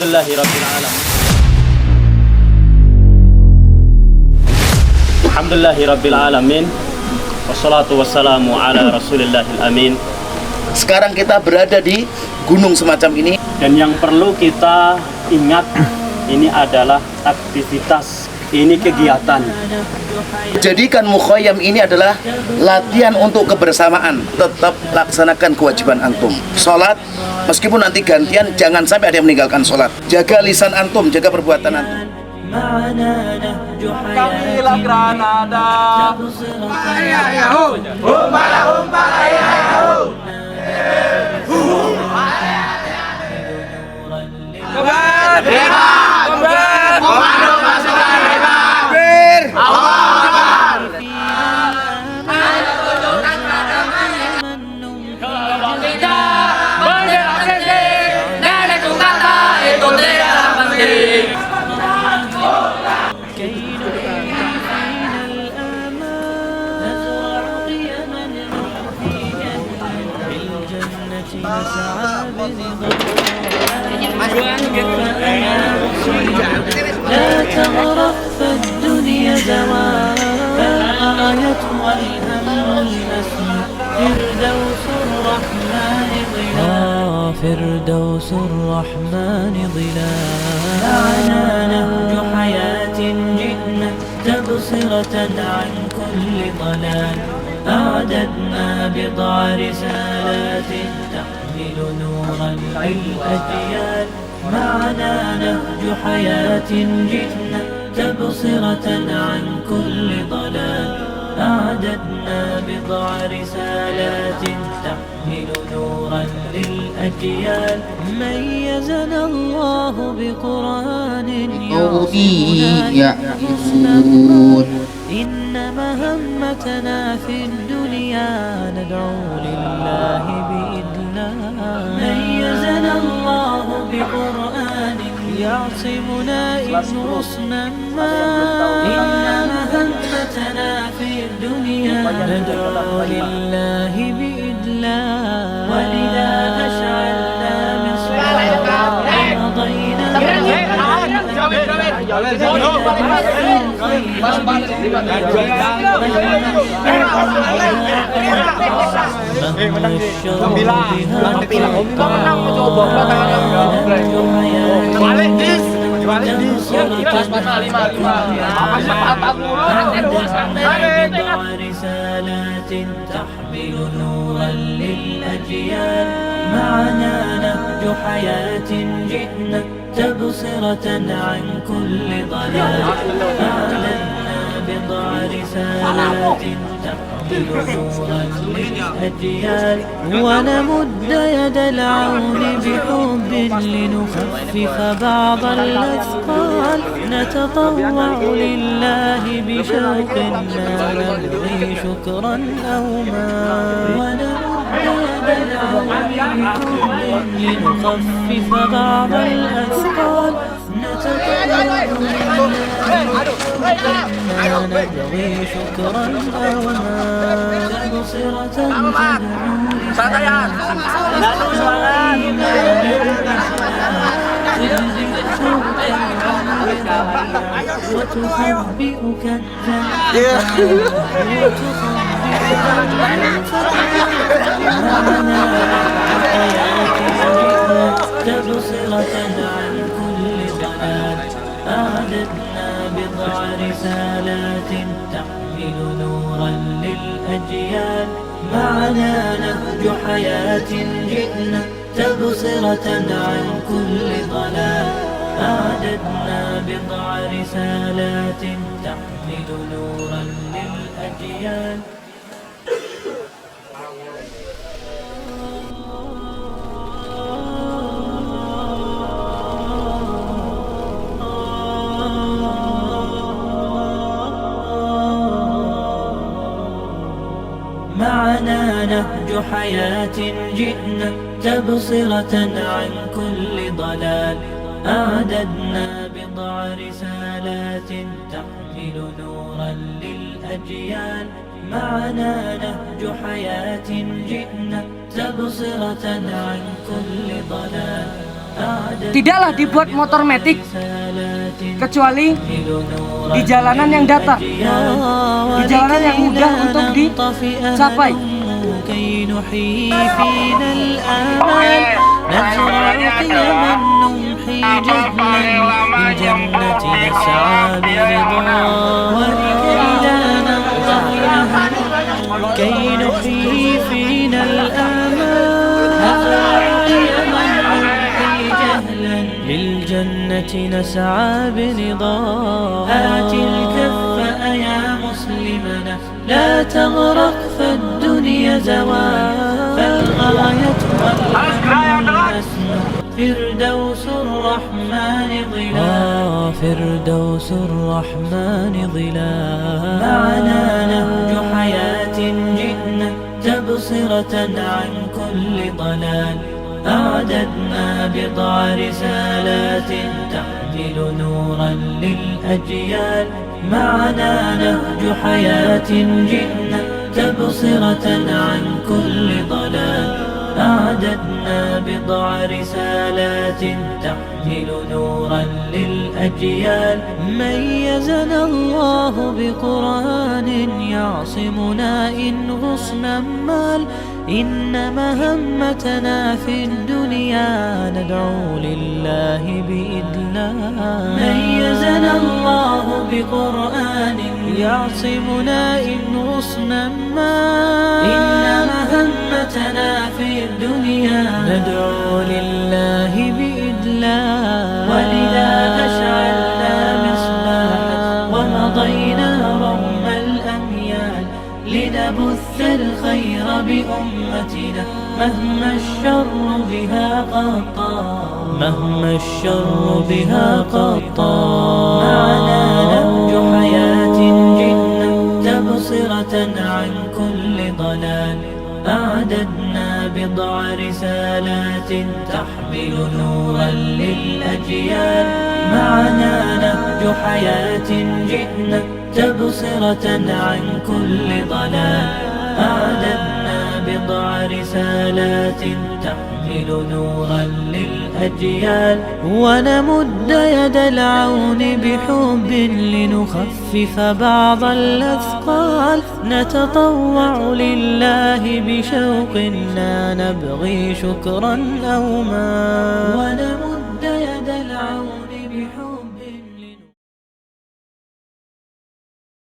Alhamdulillahirabbil alamin. Wassalatu wassalamu ala Rasulillahil amin. Sekarang kita berada di gunung semacam ini. Dan yang perlu kita ingat, ini adalah aktivitas, ini kegiatan. Jadikan mukhayyam ini adalah latihan untuk kebersamaan. Tetap laksanakan kewajiban antum. Sholat, meskipun nanti gantian, jangan sampai ada yang meninggalkan sholat. Jaga lisan antum, jaga perbuatan antum. Kamilah Granada. لا تغرق فالدنيا زوال فالغاية والهم الأسمى فردوس الرحمن ظلال فردوس الرحمن ظلال معنا نهج حياة جئنا تبصرة عن كل ضلال أعددنا بضع رسالات تحمل نورا للأجيال معنا نهج حياة جئنا تبصرة عن كل ضلال أعددنا بضع رسالات تحمل نورا للأجيال ميزنا الله بقرآن يعصمون إن مهمتنا في الدنيا ندعو لله بإذنه ميزنا الله بقرآن يعصمنا إن رسنا ما إن مهمتنا في الدنيا ندعو لله بإذنه ولذا أشعلنا مصباحا ومضينا رسالات تحمل نورا للأجيال معنا نهج حياة جئنا تبصرة عن كل ضلال أعلنا بضع رسالات تحمل نورا للأجيال ونمد يد العون بحب لنخفف بعض الأثقال نتطوع لله بشوق لا نبغي شكرا أو مال ونمد يد العون بحب لنخفف بعض الأثقال نتطوع لله لا نبغي شكرا أو مال تبصرة وتخبئك تبصرة عن كل ضلال أعددنا بضع رسالات تحمل نورا للأجيال معنا نهج حياة جئنا تبصرة عن كل ضلال أعددنا بضع رسالات تحمل نورا للأجيال معنا نهج حياة جئنا تبصرة عن كل ضلال أعددنا بضع رسالات تحمل نورا للأجيال معنا نهج حياة جئنا تبصرة عن كل ضلال Tidaklah dibuat motor metik kecuali di jalanan yang datar, di jalanan yang mudah untuk dicapai. كي نحيي فينا الآمال نزرع قيما نمحي جهلا للجنة نسعى برضا ولكي لا ننطفئ كي نحيي فينا الآمال نزرع قيما نمحي جهلا للجنة نسعى برضا هات الكف يا مسلمنا لا تغرق فالدنيا زوال فالغاية والأمن فردوس الرحمن ظلال فردوس الرحمن ظلال معنا نهج حياة جئنا تبصرة عن كل ضلال أعددنا بضع رسالات تحمل نورا للأجيال معنا نهج حياة جئنا تبصرة عن كل ضلال أعددنا بضع رسالات تحمل نورا للأجيال ميزنا الله بقرآن يعصمنا إن غصنا مال إن مهمتنا في الدنيا ندعو لله بإذلال ميزنا الله بقرآن يعصمنا إن غصنا مال إن مهمتنا في الدنيا ندعو لله بإذلال ولذا أشعلنا مصباحا ومضينا رغم الأميال لنبث الخير بأمتنا مهما الشر بها قد طال مهما الشر بها قد طال معنا نهج حياة جئنا تبصرة عن كل ضلال أعددنا بضع رسالات تحمل نورا للأجيال معنا نهج حياة جئنا تبصرة عن كل ضلال أعددنا بضع رسالات تحمل نورا للأجيال ونمد يد العون بحب لنخفف بعض الأثقال نتطوع لله بشوق لا نبغي شكرا أو ما